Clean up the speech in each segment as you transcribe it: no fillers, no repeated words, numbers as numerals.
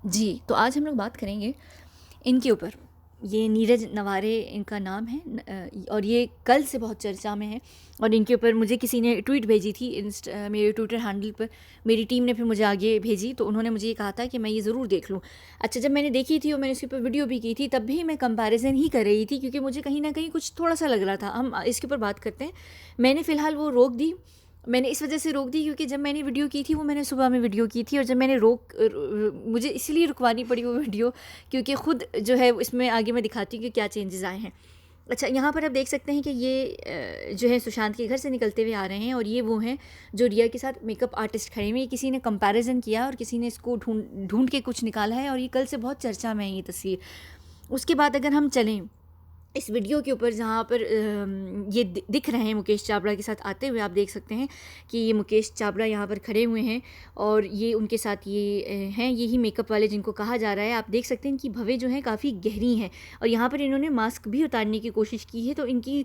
जी, तो आज हम लोग बात करेंगे इनके ऊपर। ये नीरज नवारे इनका नाम है और ये कल से बहुत चर्चा में है। और इनके ऊपर मुझे किसी ने ट्वीट भेजी थी मेरे ट्विटर हैंडल पर। मेरी टीम ने फिर मुझे आगे भेजी, तो उन्होंने मुझे ये कहा था कि मैं ये ज़रूर देख लूँ। अच्छा, जब मैंने देखी थी और मैंने इसके ऊपर वीडियो भी की थी, तब भी मैं कंपैरिज़न ही कर रही थी, क्योंकि मुझे कहीं न कहीं कुछ थोड़ा-सा लग रहा था। हम इसके ऊपर बात करते हैं। मैंने फ़िलहाल वो रोक दी। मैंने इस वजह से रोक दी क्योंकि जब मैंने वीडियो की थी, वो मैंने सुबह में वीडियो की थी, और जब मैंने मुझे इसलिए रुकवानी पड़ी वो वीडियो, क्योंकि ख़ुद जो है इसमें आगे मैं दिखाती हूँ कि क्या चेंजेस आए हैं। अच्छा, यहाँ पर आप देख सकते हैं कि ये जो है सुशांत के घर से निकलते हुए आ रहे हैं, और ये वो हैं जो रिया के साथ मेकअप आर्टिस्ट खड़े हुए हैं। किसी ने कंपैरिजन किया और किसी ने इसको ढूंढ ढूंढ के कुछ निकाला है, और ये कल से बहुत चर्चा में है ये तस्वीर। उसके बाद अगर हम चलें इस वीडियो के ऊपर, जहाँ पर ये दिख रहे हैं मुकेश चावड़ा के साथ आते हुए, आप देख सकते हैं कि ये मुकेश चावड़ा यहाँ पर खड़े हुए हैं, और ये उनके साथ ये हैं, यही मेकअप वाले जिनको कहा जा रहा है। आप देख सकते हैं इनकी भवें जो हैं काफ़ी गहरी हैं, और यहाँ पर इन्होंने मास्क भी उतारने की कोशिश की है। तो इनकी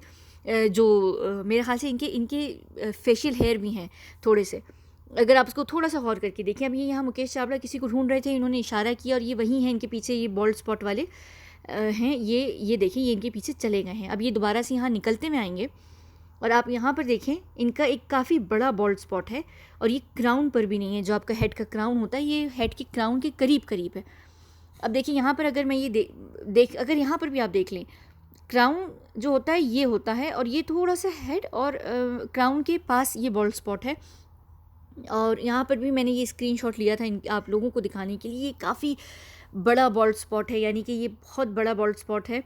मेरे ख्याल से इनके फेशियल हेयर भी हैं थोड़े से, अगर आप उसको थोड़ा सा गौर करके देखें। अब ये यहाँ मुकेश चावड़ा किसी को ढूंढ रहे थे, इन्होंने इशारा किया, और ये वही हैं इनके पीछे, ये बॉल्ड स्पॉट वाले हैं। ये देखिए, ये इनके पीछे चले गए हैं। अब ये दोबारा से यहाँ निकलते में आएंगे, और आप यहाँ पर देखें इनका एक काफ़ी बड़ा बॉल्ड स्पॉट है, और ये क्राउन पर भी नहीं है। जो आपका हेड का क्राउन होता है, ये हेड के क्राउन के करीब करीब है। अब देखिए यहाँ पर, अगर मैं ये अगर यहाँ पर भी आप देख लें, क्राउन जो होता है ये होता है, और ये थोड़ा सा हेड और क्राउन के पास ये बॉल्ड स्पॉट है। और यहाँ पर भी मैंने ये स्क्रीनशॉट लिया था आप लोगों को दिखाने के लिए। ये काफ़ी बड़ा बॉल्ड स्पॉट है, यानी कि ये बहुत बड़ा बॉल्ड स्पॉट है,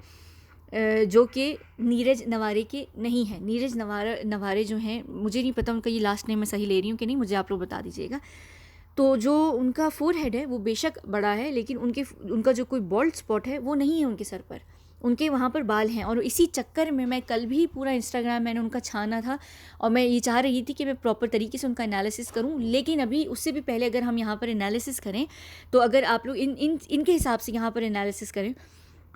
जो कि नीरज नवारे के नहीं है। नीरज नवारे जो हैं, मुझे नहीं पता उनका ये लास्ट नेम मैं सही ले रही हूँ कि नहीं, मुझे आप लोग बता दीजिएगा। तो जो उनका फोरहेड है वो बेशक बड़ा है, लेकिन उनका जो कोई बॉल्ड स्पॉट है वो नहीं है उनके सर पर। उनके वहाँ पर बाल हैं, और इसी चक्कर में मैं कल भी पूरा इंस्टाग्राम मैंने उनका छाना था, और मैं ये चाह रही थी कि मैं प्रॉपर तरीके से उनका एनालिसिस करूँ। लेकिन अभी उससे भी पहले अगर हम यहाँ पर एनालिसिस करें, तो अगर आप लोग इनके हिसाब से यहाँ पर एनालिसिस करें,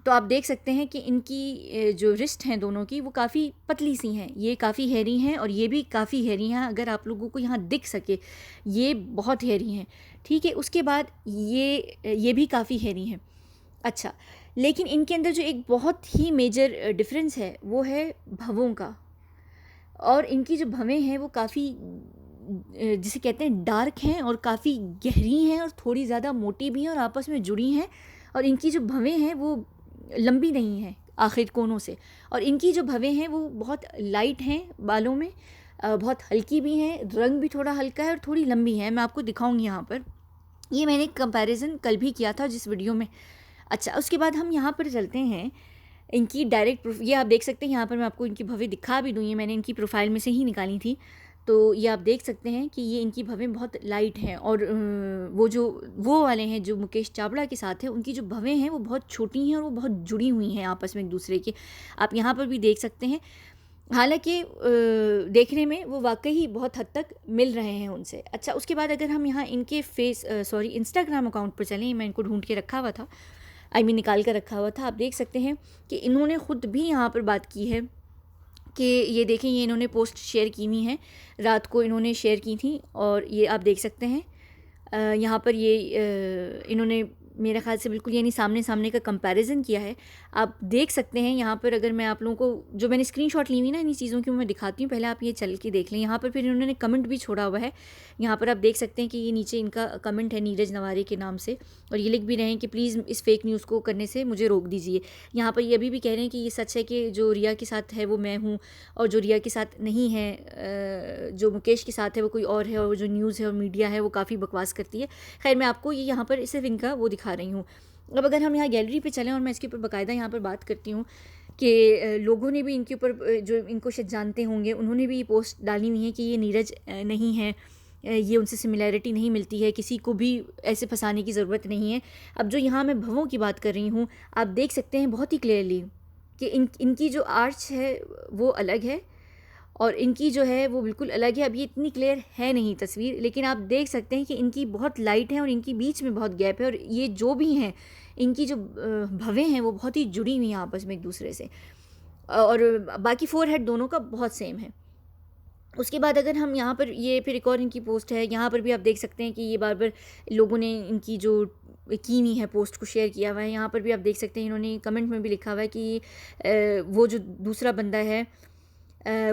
तो आप देख सकते हैं कि इनकी जो रिस्ट हैं दोनों की, वो काफ़ी पतली सी हैं। ये काफ़ी हैरी हैं, और ये भी काफ़ी हैरी हैं। अगर आप लोगों को यहाँ दिख सके, ये बहुत हैरी हैं, ठीक है। उसके बाद ये भी काफ़ी हैरी हैं। अच्छा, लेकिन इनके अंदर जो एक बहुत ही मेजर डिफरेंस है, वो है भवों का। और इनकी जो भवें हैं वो काफ़ी जिसे कहते हैं डार्क हैं, और काफ़ी गहरी हैं, और थोड़ी ज़्यादा मोटी भी हैं, और आपस में जुड़ी हैं। और इनकी जो भवें हैं वो लंबी नहीं हैं आखिर कोनों से, और इनकी जो भवें हैं वो बहुत लाइट हैं बालों में, बहुत हल्की भी हैं, रंग भी थोड़ा हल्का है, और थोड़ी लंबी है। मैं आपको दिखाऊंगी यहाँ पर। ये मैंने कंपैरिजन कल भी किया था जिस वीडियो में। अच्छा, उसके बाद हम यहाँ पर चलते हैं इनकी डायरेक्ट ये आप देख सकते हैं यहाँ पर। मैं आपको इनकी भवें दिखा भी दूँ, ये मैंने इनकी प्रोफाइल में से ही निकाली थी। तो ये आप देख सकते हैं कि ये इनकी भवें बहुत लाइट हैं, और वो वाले हैं जो मुकेश चावड़ा के साथ हैं, उनकी जो भवें हैं वो बहुत छोटी हैं, और वो बहुत जुड़ी हुई हैं आपस में एक दूसरे के। आप यहाँ पर भी देख सकते हैं। हालांकि देखने में वो वाकई बहुत हद तक मिल रहे हैं उनसे। अच्छा, उसके बाद अगर हम यहाँ इनके इंस्टाग्राम अकाउंट पर चलें, मैं इनको ढूंढ के रखा हुआ था, निकाल कर रखा हुआ था। आप देख सकते हैं कि इन्होंने ख़ुद भी यहाँ पर बात की है कि ये देखें, ये इन्होंने पोस्ट शेयर की हुई हैं, रात को इन्होंने शेयर की थी, और ये आप देख सकते हैं यहाँ पर ये इन्होंने मेरे ख्याल से बिल्कुल यानी सामने सामने का कंपैरिजन किया है। आप देख सकते हैं यहाँ पर, अगर मैं आप लोगों को जो मैंने स्क्रीनशॉट ली हुई ना इन चीज़ों की, मैं दिखाती हूँ। पहले आप ये चल के देख लें। यहाँ पर फिर इन्होंने कमेंट भी छोड़ा हुआ है। यहाँ पर आप देख सकते हैं कि ये नीचे इनका कमेंट है नीरज नवारे के नाम से, और ये लिख भी रहे हैं कि प्लीज़ इस फेक न्यूज़ को करने से मुझे रोक दीजिए। यहाँ पर ये अभी भी कह रहे हैं कि ये सच है कि जो रिया के साथ है वो मैं हूँ, और जो रिया के साथ नहीं है, जो मुकेश के साथ है वो कोई और है, और जो न्यूज़ है और मीडिया है वो काफ़ी बकवास करती है। खैर, मैं आपको ये यहाँ पर सिर्फ इनका वो दिखा रही हूँ। अब अगर हम यहाँ गैलरी पे चलें, और मैं इसके ऊपर बाकायदा यहाँ पर बात करती हूँ कि लोगों ने भी इनके ऊपर, जो इनको शायद जानते होंगे, उन्होंने भी ये पोस्ट डाली हुई है कि ये नीरज नहीं है, ये उनसे सिमिलैरिटी नहीं मिलती है, किसी को भी ऐसे फंसाने की ज़रूरत नहीं है। अब जो यहाँ मैं भवों की बात कर रही हूँ, आप देख सकते हैं बहुत ही क्लियरली कि इनकी जो आर्च है वो अलग है, और इनकी जो है वो बिल्कुल अलग है। अब ये इतनी क्लियर है नहीं तस्वीर, लेकिन आप देख सकते हैं कि इनकी बहुत लाइट है, और इनकी बीच में बहुत गैप है, और ये जो भी हैं इनकी जो भवें हैं वो बहुत ही जुड़ी हुई हैं आपस में एक दूसरे से, और बाकी फोरहेड दोनों का बहुत सेम है। उसके बाद अगर हम यहाँ पर ये फिर एक और इनकी पोस्ट है, यहाँ पर भी आप देख सकते हैं कि ये बार बार लोगों ने इनकी जो की नहीं है, पोस्ट को शेयर किया हुआ है। यहाँ पर भी आप देख सकते हैं, इन्होंने कमेंट में भी लिखा हुआ है कि वो जो दूसरा बंदा है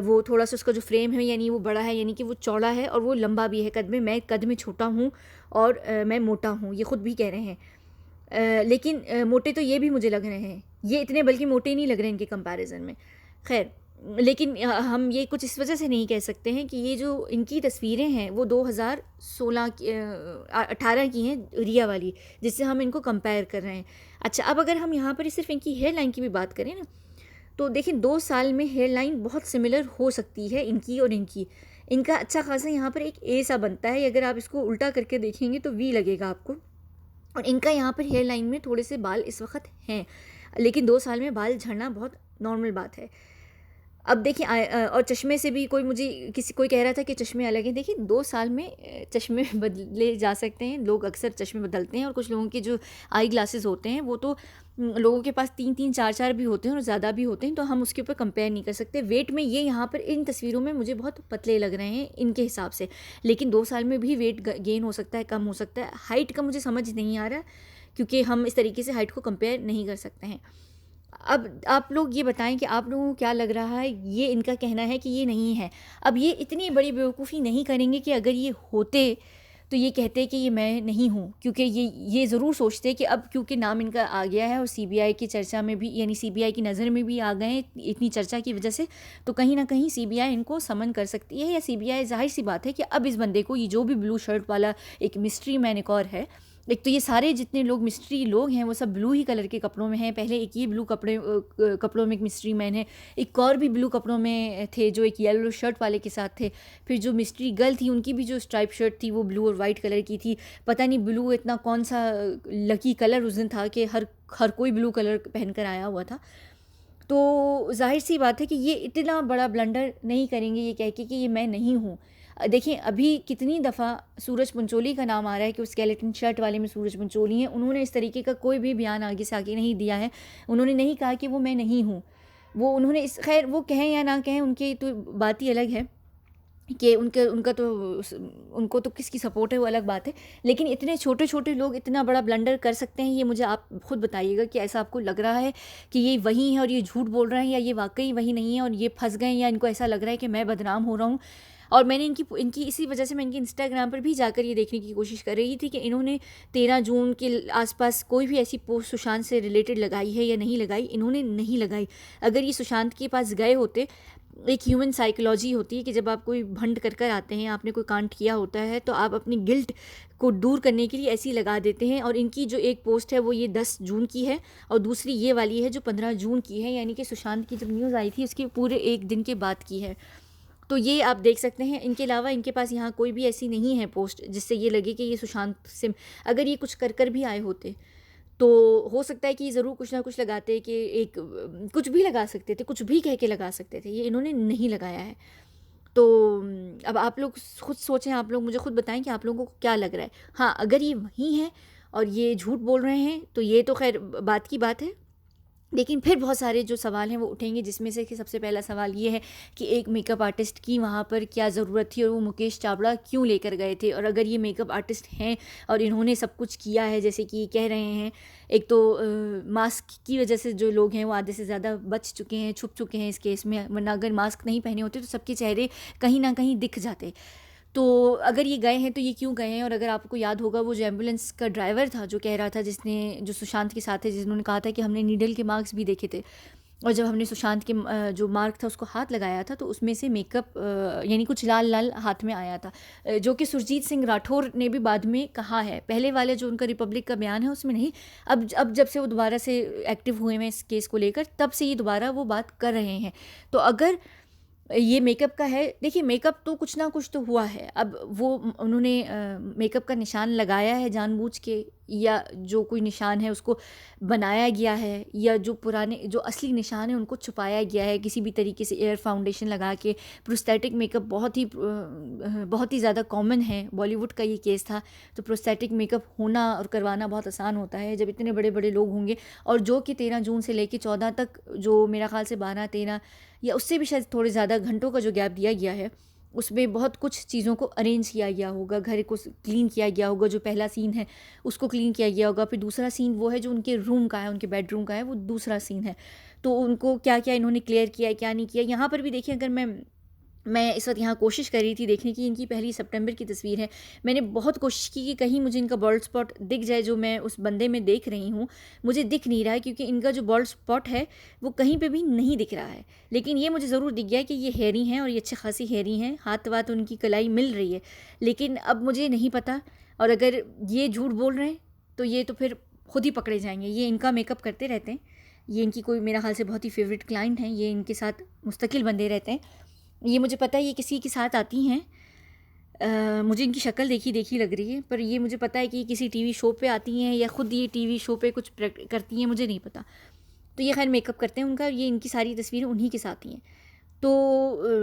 वो थोड़ा सा उसका जो फ्रेम है यानी वो बड़ा है, यानी कि वो चौड़ा है और वो लंबा भी है कद में। मैं कद में छोटा हूँ और मैं मोटा हूँ, ये ख़ुद भी कह रहे हैं। लेकिन मोटे तो ये भी मुझे लग रहे हैं, ये इतने बल्कि मोटे नहीं लग रहे हैं इनके कंपैरिजन में। खैर, लेकिन हम ये कुछ इस वजह से नहीं कह सकते हैं कि ये जो इनकी तस्वीरें हैं वो 2016 की 18 की हैं, रिया वाली, जिससे हम इनको कंपेयर कर रहे हैं। अच्छा, अब अगर हम यहाँ पर सिर्फ इनकी हेयर लाइन की भी बात करें ना, तो देखिए 2 साल में हेयर लाइन बहुत सिमिलर हो सकती है इनकी और इनकी। इनका अच्छा खासा यहाँ पर एक ए सा बनता है, अगर आप इसको उल्टा करके देखेंगे तो वी लगेगा आपको। और इनका यहाँ पर हेयर लाइन में थोड़े से बाल इस वक्त हैं, लेकिन 2 साल में बाल झड़ना बहुत नॉर्मल बात है। अब देखिए और चश्मे से भी कोई कह रहा था कि चश्मे अलग हैं। देखिए 2 साल में चश्मे बदले जा सकते हैं, लोग अक्सर चश्मे बदलते हैं। और कुछ लोगों के जो आई ग्लासेस होते हैं वो तो लोगों के पास 3-3 4-4 भी होते हैं और ज़्यादा भी होते हैं, तो हम उसके ऊपर कंपेयर नहीं कर सकते। वेट में ये यहाँ पर इन तस्वीरों में मुझे बहुत पतले लग रहे हैं इनके हिसाब से, लेकिन 2 साल में भी वेट गेन हो सकता है, कम हो सकता है। हाइट का मुझे समझ नहीं आ रहा, क्योंकि हम इस तरीके से हाइट को कंपेयर नहीं कर सकते हैं। अब आप लोग ये बताएं कि आप लोगों को क्या लग रहा है। ये इनका कहना है कि ये नहीं है। अब ये इतनी बड़ी बेवकूफ़ी नहीं करेंगे कि अगर ये होते तो ये कहते कि ये मैं नहीं हूँ, क्योंकि ये ज़रूर सोचते कि अब क्योंकि नाम इनका आ गया है और सीबीआई की चर्चा में भी, यानी सीबीआई की नज़र में भी आ गए हैं इतनी चर्चा की वजह से, तो कहीं ना कहीं सीबीआई इनको समन कर सकती है। या सीबीआई, जाहिर सी बात है कि अब इस बंदे को, ये जो भी ब्लू शर्ट वाला एक मिस्ट्री मैन एक और है, एक तो ये सारे जितने लोग मिस्ट्री लोग हैं वो सब ब्लू ही कलर के कपड़ों में हैं। पहले एक ये ब्लू कपड़ों में एक मिस्ट्री मैन है, एक और भी ब्लू कपड़ों में थे जो एक येलो शर्ट वाले के साथ थे। फिर जो मिस्ट्री गर्ल थी उनकी भी जो स्ट्राइप शर्ट थी वो ब्लू और वाइट कलर की थी। पता नहीं ब्लू इतना कौन सा लकी कलर उस दिन था कि हर कोई ब्लू कलर पहन कर आया हुआ था। तो जाहिर सी बात है कि ये इतना बड़ा ब्लंडर नहीं करेंगे ये कह के कि ये मैं नहीं हूँ। देखिए अभी कितनी दफ़ा सूरज पंचोली का नाम आ रहा है कि उस स्केलेटन शर्ट वाले में सूरज पंचोली हैं। उन्होंने इस तरीके का कोई भी बयान आगे से आगे नहीं दिया है। उन्होंने नहीं कहा कि वो मैं नहीं हूँ। वो उन्होंने इस, खैर वो कहें या ना कहें, उनकी तो बात ही अलग है कि उनको तो किसकी सपोर्ट है वो अलग बात है। लेकिन इतने छोटे छोटे लोग इतना बड़ा ब्लंडर कर सकते हैं, ये मुझे आप खुद बताइएगा कि ऐसा आपको लग रहा है कि ये वही है और ये झूठ बोल रहे हैं, या ये वाकई वही नहीं है और ये फंस गए, या इनको ऐसा लग रहा है कि मैं बदनाम हो रहा हूँ। और मैंने इनकी इसी वजह से मैं इनकी इंस्टाग्राम पर भी जाकर ये देखने की कोशिश कर रही थी कि इन्होंने 13 जून के आसपास कोई भी ऐसी पोस्ट सुशांत से रिलेटेड लगाई है या नहीं लगाई। इन्होंने नहीं लगाई। अगर ये सुशांत के पास गए होते, एक ह्यूमन साइकोलॉजी होती है कि जब आप कोई भंड कर आते हैं, आपने कोई कांड किया होता है, तो आप अपनी गिल्ट को दूर करने के लिए ऐसी लगा देते हैं। और इनकी जो एक पोस्ट है वो ये 10 जून की है और दूसरी ये वाली है जो 15 जून की है, यानी कि सुशांत की जब न्यूज़ आई थी उसके पूरे एक दिन के बाद की है। तो ये आप देख सकते हैं। इनके अलावा इनके पास यहाँ कोई भी ऐसी नहीं है पोस्ट जिससे ये लगे कि ये सुशांत से, अगर ये कुछ कर भी आए होते तो हो सकता है कि ज़रूर कुछ ना कुछ लगाते, कि एक कुछ भी लगा सकते थे, कुछ भी कह के लगा सकते थे। ये इन्होंने नहीं लगाया है। तो अब आप लोग खुद सोचें, आप लोग मुझे खुद बताएं कि आप लोगों को क्या लग रहा है। हाँ, अगर ये वही हैं और ये झूठ बोल रहे हैं तो ये तो खैर बात की बात है, लेकिन फिर बहुत सारे जो सवाल हैं वो उठेंगे, जिसमें से कि सबसे पहला सवाल ये है कि एक मेकअप आर्टिस्ट की वहाँ पर क्या ज़रूरत थी और वो मुकेश चावड़ा क्यों लेकर गए थे। और अगर ये मेकअप आर्टिस्ट हैं और इन्होंने सब कुछ किया है जैसे कि कह रहे हैं, एक तो मास्क की वजह से जो लोग हैं वो आधे से ज़्यादा बच चुके हैं, छुप चुके हैं इस केस में, वरना अगर मास्क नहीं पहने होते तो सबके चेहरे कहीं ना कहीं दिख जाते। तो अगर ये गए हैं तो ये क्यों गए हैं। और अगर आपको याद होगा वो जो एम्बुलेंस का ड्राइवर था जो कह रहा था, जो सुशांत के साथ है, जिन्होंने कहा था कि हमने नीडल के मार्क्स भी देखे थे, और जब हमने सुशांत के जो मार्क था उसको हाथ लगाया था तो उसमें से मेकअप यानी कुछ लाल लाल हाथ में आया था, जो कि सुरजीत सिंह राठौर ने भी बाद में कहा है। पहले वाले जो उनका रिपब्लिक का बयान है उसमें नहीं, अब जब से वो दोबारा से एक्टिव हुए हैं इस केस को लेकर, तब से ये दोबारा वो बात कर रहे हैं। तो अगर ये मेकअप का है, देखिए मेकअप तो कुछ ना कुछ तो हुआ है। अब वो उन्होंने मेकअप का निशान लगाया है जानबूझ के, या जो कोई निशान है उसको बनाया गया है, या जो पुराने जो असली निशान है उनको छुपाया गया है किसी भी तरीके से एयर फाउंडेशन लगा के। प्रोस्थेटिक मेकअप बहुत ही ज़्यादा कॉमन है, बॉलीवुड का ये केस था। तो प्रोस्थेटिक मेकअप होना और करवाना बहुत आसान होता है जब इतने बड़े बड़े लोग होंगे, और जो कि 13 जून से लेकर 14 तक, जो मेरा ख्याल से 12-13 या उससे भी शायद थोड़े ज़्यादा घंटों का जो गैप दिया गया है, उसमें बहुत कुछ चीज़ों को अरेंज किया गया होगा, घर को क्लीन किया गया होगा। जो पहला सीन है उसको क्लीन किया गया होगा, फिर दूसरा सीन वो है जो उनके रूम का है, उनके बेडरूम का है, वो दूसरा सीन है। तो उनको क्या क्या इन्होंने क्लियर किया है, क्या नहीं किया। यहाँ पर भी देखिए, अगर मैं इस वक्त यहाँ कोशिश कर रही थी देखने की, इनकी पहली सितंबर की तस्वीर है। मैंने बहुत कोशिश की कि कहीं मुझे इनका बॉल्ड स्पॉट दिख जाए, जो मैं उस बंदे में देख रही हूँ। मुझे दिख नहीं रहा है, क्योंकि इनका जो बॉल्ड स्पॉट है वो कहीं पे भी नहीं दिख रहा है। लेकिन ये मुझे ज़रूर दिख गया है कि ये हेयरी हैं, और ये अच्छी खासी हेयरी हैं, हाथ वाथ उनकी कलाई मिल रही है। लेकिन अब मुझे नहीं पता, और अगर ये झूठ बोल रहे हैं तो ये तो फिर खुद ही पकड़े जाएंगे। ये इनका मेकअप करते रहते हैं, ये इनकी कोई मेरा ख्याल से बहुत ही फेवरेट क्लाइंट हैं, ये इनके साथ मुस्तकिल बंदे रहते हैं। ये मुझे पता है ये किसी के साथ आती हैं। मुझे इनकी शक्ल देखी देखी लग रही है, पर ये मुझे पता है कि ये किसी टीवी शो पे आती हैं, या ख़ुद ये टीवी शो पे कुछ करती हैं, मुझे नहीं पता। तो ये खैर मेकअप करते हैं उनका, ये इनकी सारी तस्वीरें उन्हीं के साथ ही हैं। तो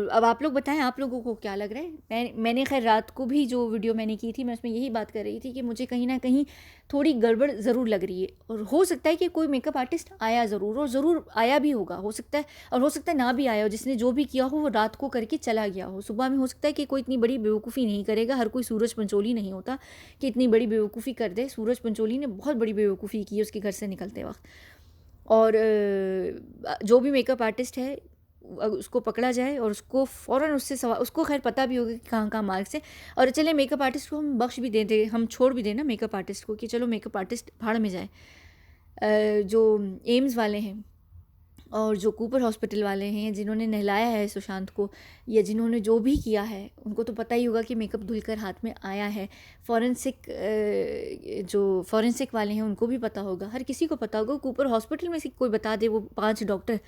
अब आप लोग बताएं, आप लोगों को क्या लग रहा है। मैंने खैर रात को भी जो वीडियो मैंने की थी, मैं उसमें यही बात कर रही थी कि मुझे कहीं ना कहीं थोड़ी गड़बड़ ज़रूर लग रही है। और हो सकता है कि कोई मेकअप आर्टिस्ट आया ज़रूर, और ज़रूर आया भी होगा, हो सकता है। और हो सकता है ना भी आया हो, जिसने जो भी किया हो वो रात को करके चला गया हो। सुबह में हो सकता है कि कोई इतनी बड़ी बेवकूफ़ी नहीं करेगा, हर कोई सूरज पंचोली नहीं होता कि इतनी बड़ी बेवकूफ़ी कर दे। सूरज पंचोली ने बहुत बड़ी बेवकूफ़ी की उसके घर से निकलते वक्त। और जो भी मेकअप आर्टिस्ट है, उसको पकड़ा जाए और उसको फ़ौरन उससे सवाल, उसको खैर पता भी होगा कि कहाँ कहाँ मार्क्स है। और चले मेकअप आर्टिस्ट को हम बख्श भी दे दे, हम छोड़ भी देना मेकअप आर्टिस्ट को कि चलो मेकअप आर्टिस्ट भाड़ में जाए। जो एम्स वाले हैं और जो कूपर हॉस्पिटल वाले हैं, जिन्होंने नहलाया है सुशांत को, या जिन्होंने जो भी किया है, उनको तो पता ही होगा कि मेकअप धुलकर हाथ में आया है। जो फॉरेंसिक वाले हैं उनको भी पता होगा, हर किसी को पता होगा। कूपर हॉस्पिटल में से कोई बता दे, वो 5 डॉक्टर,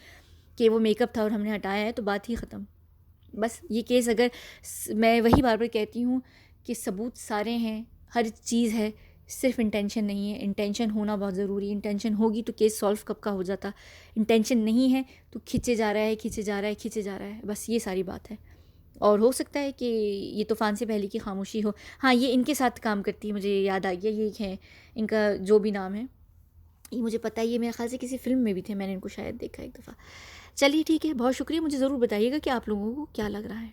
कि वो मेकअप था और हमने हटाया है, तो बात ही ख़त्म। बस ये केस अगर मैं वही बार बार कहती हूँ कि सबूत सारे हैं, हर चीज़ है, सिर्फ इंटेंशन नहीं है। इंटेंशन होना बहुत ज़रूरी है। इंटेंशन होगी तो केस सॉल्व कब का हो जाता। इंटेंशन नहीं है तो खींचे जा रहा है, खींचे जा रहा है, खींचे जा रहा है, बस ये सारी बात है। और हो सकता है कि ये तूफ़ान से पहले की खामोशी हो। हाँ, ये इनके साथ काम करती है, मुझे याद आ गया, ये है इनका जो भी नाम है, ये मुझे पता है। ये मेरे ख्याल से किसी फ़िल्म में भी थे, मैंने इनको शायद देखा एक दफ़ा। चलिए ठीक है, बहुत शुक्रिया। मुझे ज़रूर बताइएगा कि आप लोगों को क्या लग रहा है।